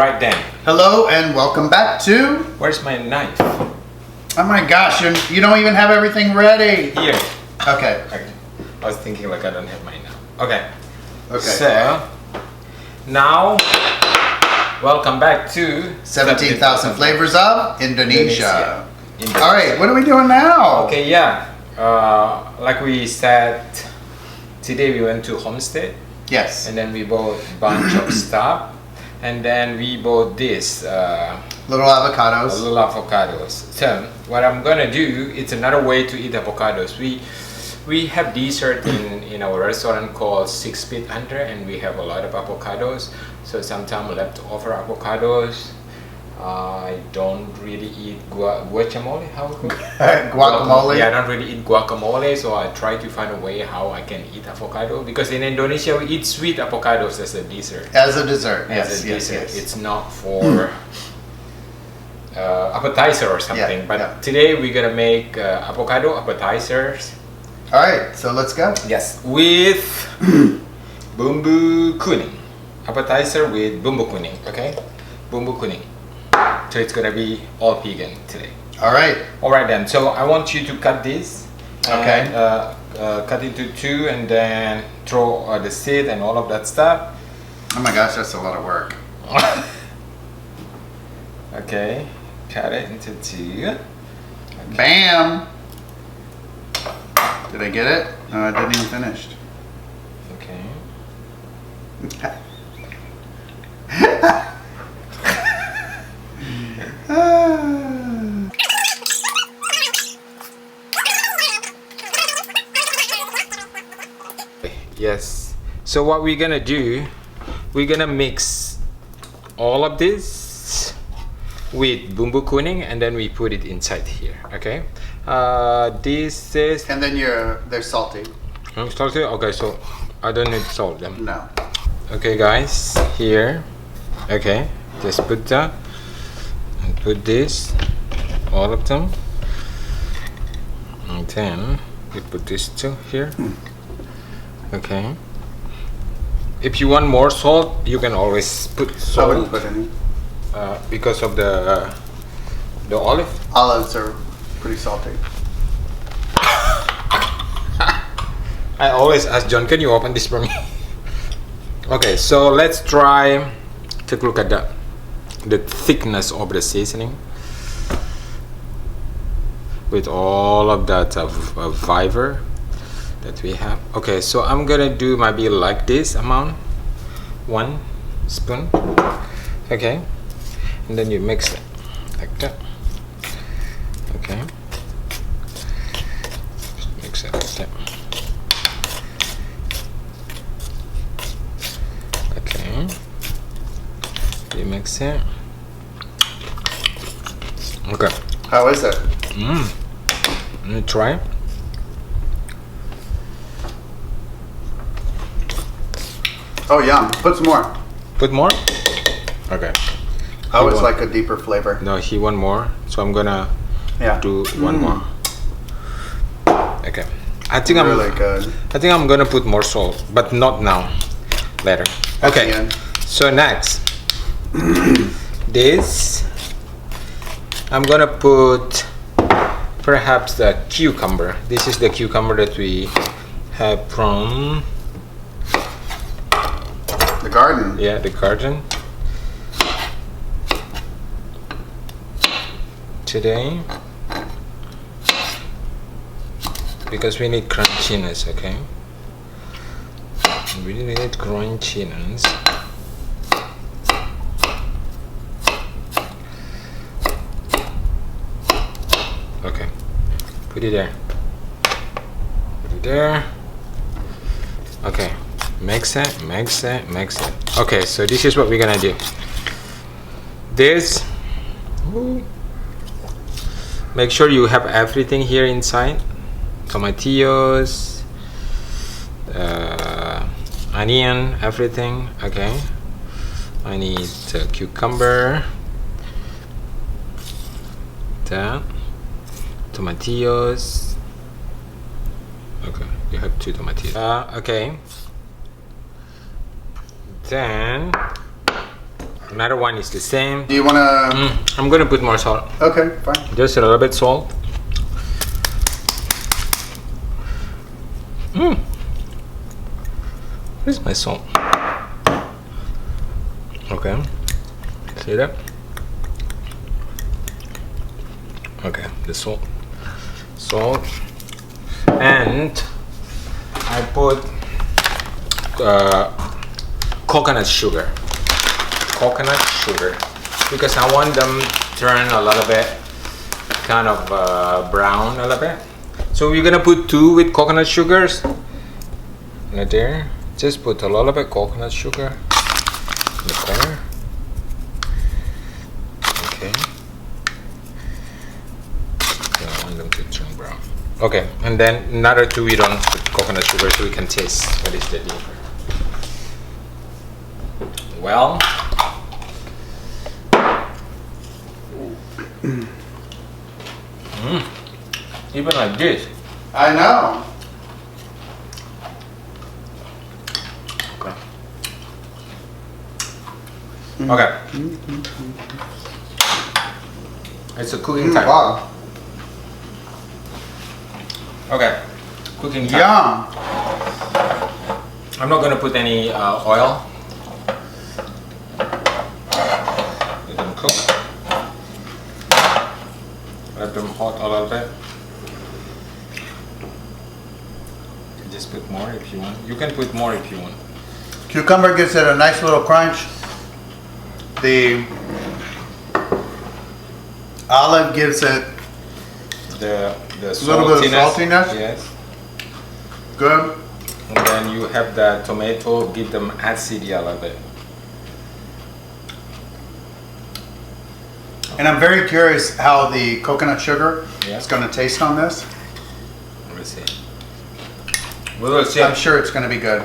Alright then. Hello and welcome back to... Where's my knife? Oh my gosh, you don't even have everything ready. Here. Okay. I was thinking like I don't have mine now. Okay. Okay. So, now, welcome back to 17,000 Flavors of Indonesia. Indonesia. Alright, what are we doing now? Okay, yeah. Like we said, today we went to homestead. Yes. And then we bought a bunch of stuff. And then we bought this. Little avocados. Little avocados. So, what I'm gonna do, it's another way to eat avocados. We have dessert in our restaurant called 6 Feet Under, and we have a lot of avocados. So sometimes leftover avocados. I don't really eat guacamole. How is it? Guacamole? Yeah, I don't really eat guacamole, so I try to find a way how I can eat avocado. Because in Indonesia, we eat sweet avocados as a dessert. As a dessert, As yes, a dessert. yes. It's not for appetizer or something. Yeah, but yeah. today we're gonna make avocado appetizers. Alright, so let's go. Yes, with bumbu kuning. Appetizer with bumbu kuning, okay? Bumbu kuning. So it's gonna be all vegan today. Alright. Alright then, so I want you to cut this. Okay. And, cut into two and then throw the seed and all of that stuff. Oh my gosh, that's a lot of work. Okay, cut it into two. Okay. Bam! Did I get it? No, I didn't even finish. Okay. Yes. So what we're gonna do, we're gonna mix all of this with bumbu kuning and then we put it inside here. Okay. This is. And then they're salty. Salty? Okay, so I don't need salt them. No. Okay, guys. Here. Okay. Just put that and put this, all of them, and then we put this too here. Okay. If you want more salt, you can always put salt. I wouldn't put any. Because of the olive. Olives are pretty salty. I always ask John, can you open this for me? Okay, so let's try. Take a look at the thickness of the seasoning with all of that fiber that we have. Okay, so I'm gonna do maybe like this amount, 1 spoon. Okay, and then you mix it like that. Okay, just mix it like that. Okay, you mix it. Okay, How is it? let me try. Oh, yum. Put some more. Put more? Okay. I always like a deeper flavor. No, he want more, so I'm gonna do one more. Okay. I think Really good. I think I'm gonna put more salt, but not now. Later. At the Okay. end. So next, this I'm gonna put perhaps the cucumber. This is the cucumber that we have from The garden. the garden today because we need crunchiness. Okay, we really need crunchiness. Okay, put it there, put it there. Okay, mix it. Okay, so this is what we're gonna do. This, make sure you have everything here inside. Tomatillos, onion, everything. Okay, I need cucumber, that, tomatillos. Okay, you have 2 tomatillos. Okay, then Another one is the same. Do you want to? I'm gonna put more salt. Okay, fine. Just a little bit salt. Where's my salt? Okay. See that? Okay, the salt. Salt. And I put coconut sugar. Coconut sugar. Because I want them to turn a little bit kind of brown a little bit. So we're gonna put 2 with coconut sugars. Right there. Just put a little bit coconut sugar in the corner. Okay. So I want them to turn brown. Okay, and then another 2 we don't put coconut sugar so we can taste what is the difference. Well, even like this. I know. Okay. It's a cooking time. Wow. Okay. Cooking time. Yum. I'm not gonna put any oil. Let them cook. Let them hot a little bit. You can just put more if you want. You can put more if you want. Cucumber gives it a nice little crunch. The olive gives it The a little bit of saltiness. Yes. Good. And then you have the tomato, give them acidity a little bit. And I'm very curious how the coconut sugar Yeah. is going to taste on this. Let me see. We will see. I'm sure it's going to be good.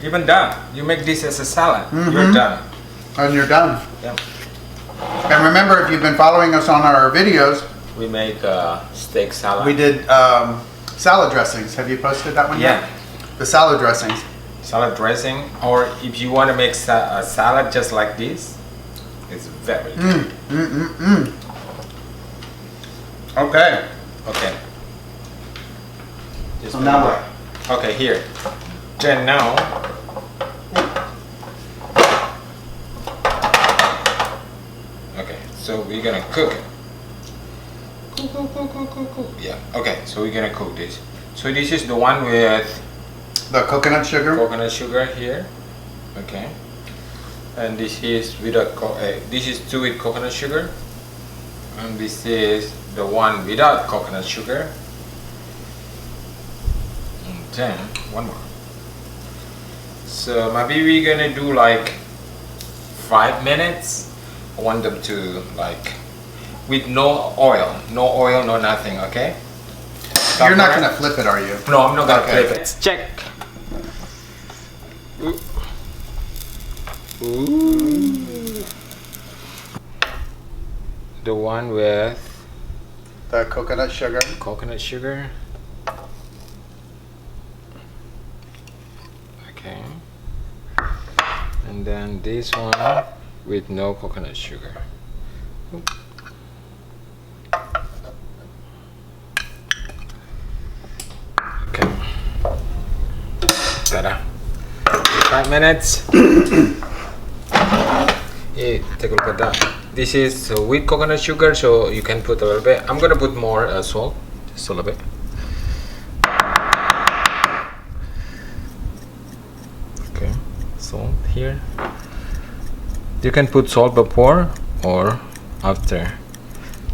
Even done. You make this as a salad. You're done. And you're done. Yeah. And remember, if you've been following us on our videos, We make steak salad. we did salad dressings. Have you posted that one Yeah. yet? The salad dressings. Salad dressing, or if you want to make a salad just like this, it's very good. Okay. Okay. Just So put now that. Okay, here. Then now. Okay, so we're gonna cook it. Cook. Yeah. Okay, so we're gonna cook this. So this is the one with The coconut sugar. coconut sugar here. Okay. And this is without this is 2 with coconut sugar. And this is the one without coconut sugar. And then one more. So maybe we're gonna do like 5 minutes. I want them to like with no oil, no nothing. Okay. You're not going to flip it, are you? No, I'm not gonna Okay. flip it. Let's check. Ooh. The one with The coconut sugar. coconut sugar. Okay. And then this one with no coconut sugar. Okay. Ta-da. 5 minutes. Yeah, take a look at that. This is with coconut sugar, so you can put a little bit. I'm gonna put more salt, just a little bit. Okay, salt here. You can put salt before or after.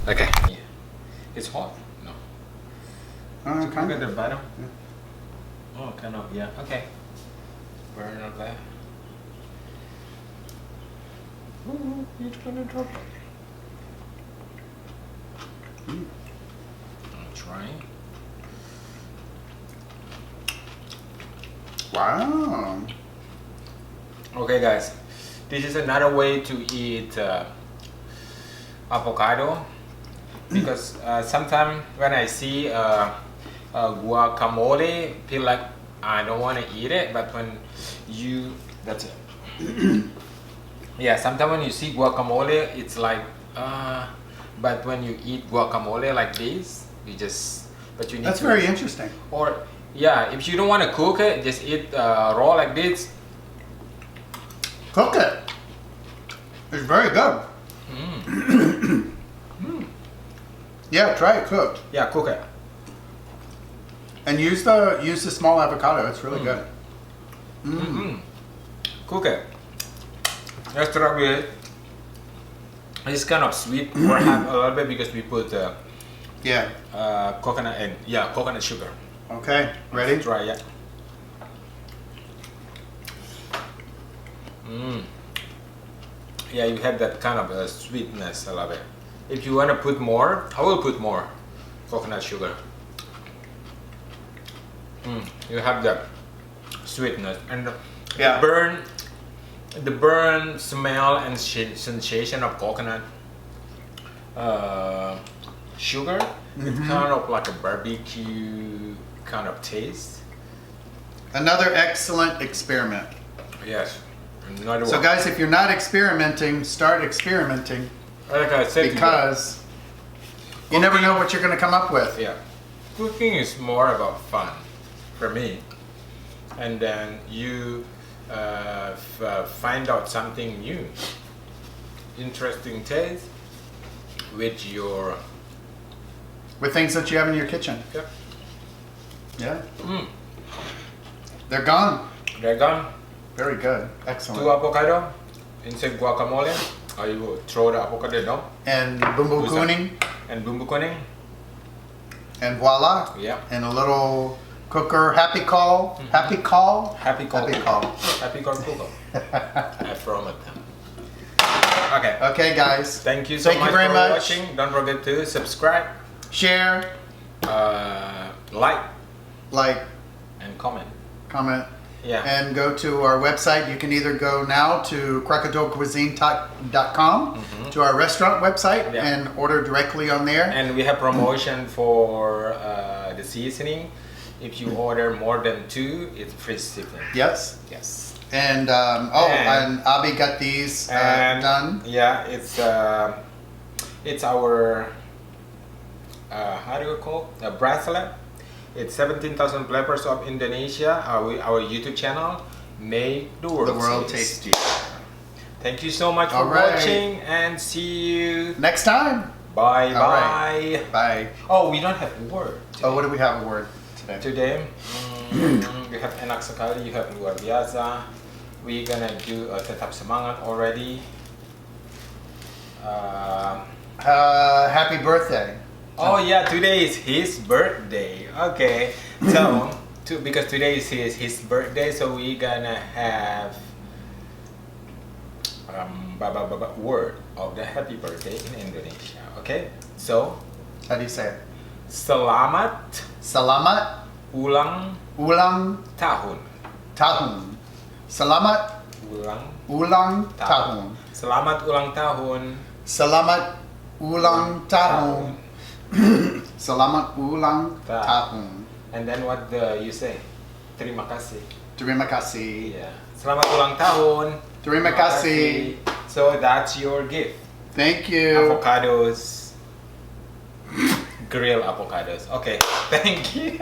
Okay. It's hot. No. Look at the bottom. Oh, kind of, yeah. Okay. Burn up there. Ooh, it's gonna drop. I'll try. Wow. Okay, guys. This is another way to eat avocado. Because sometimes when I see guacamole, feel like I don't want to eat it, but when you, that's it. Yeah, sometimes when you see guacamole, it's like, but when you eat guacamole like this, you just, but you need That's to, very interesting. or yeah, if you don't want to cook it, just eat raw like this. Cook it. It's very good. Yeah, try it cooked. Yeah, cook it. And use the small avocado. It's really good. Cook it. Let's try with it. It's kind of sweet, perhaps a little bit because we put Yeah. coconut and coconut sugar. Okay. Ready? Try it. Yeah, you have that kind of sweetness. I love it. If you want to put more, I will put more coconut sugar. You have the sweetness and Yeah. the burn smell and sensation of coconut sugar. It's kind of like a barbecue kind of taste. Another excellent experiment. Yes. Another So one. guys, if you're not experimenting, start experimenting, Like I said, because you never know what you're going to come up with. yeah, cooking is more about fun for me, and then you find out something new, interesting taste with your With things that you have in your kitchen. Yep. Yeah. They're gone. They're gone. Very good. 2 Excellent. avocado inside guacamole. Or you will throw the avocado down And bumbu Who's kuning. and bumbu kuning. And voila. Yeah. And a little cooker. Happy call. Happy call. Happy call. Happy call. Happy call cooker. I promise. Okay. Okay, guys. Thank you so Thank much you very for much. watching. Don't forget to subscribe, Share, like, like, and comment. comment, Yeah. and go to our website. You can either go now to krakatoacuisine.com to our restaurant website Yeah. and order directly on there. And we have promotion for the seasoning. If you order more than 2, it's free shipping. Yes. Yes. And and Abe got these And done. yeah, it's our how do you call a bracelet. It's 17,000 flavors of Indonesia. Our YouTube channel, Make the World Tasty. Thank you so much for All right. watching, and see you. Next time. Bye All bye. right. Bye. Oh, we don't have word. Oh, what do we have a word today? Today, you have enak sekali, you have luar biasa. We're gonna do a tetap semangat already. Happy birthday. Oh yeah, today is his birthday. Okay, so because today is his birthday, so we're gonna have word of the happy birthday in Indonesia. Okay, so How do you say it? selamat Salamat ulang ulang tahun. tahun. Salamat ulang tahun. Selamat ulang tahun. Selamat ulang tahun. Selamat ulang tahun. And then what you say? Terima kasih. Terima kasih. Yeah. Selamat ulang tahun. Terima kasih. So that's your gift. Thank you. Avocados. Grilled avocados. Okay. Thank you.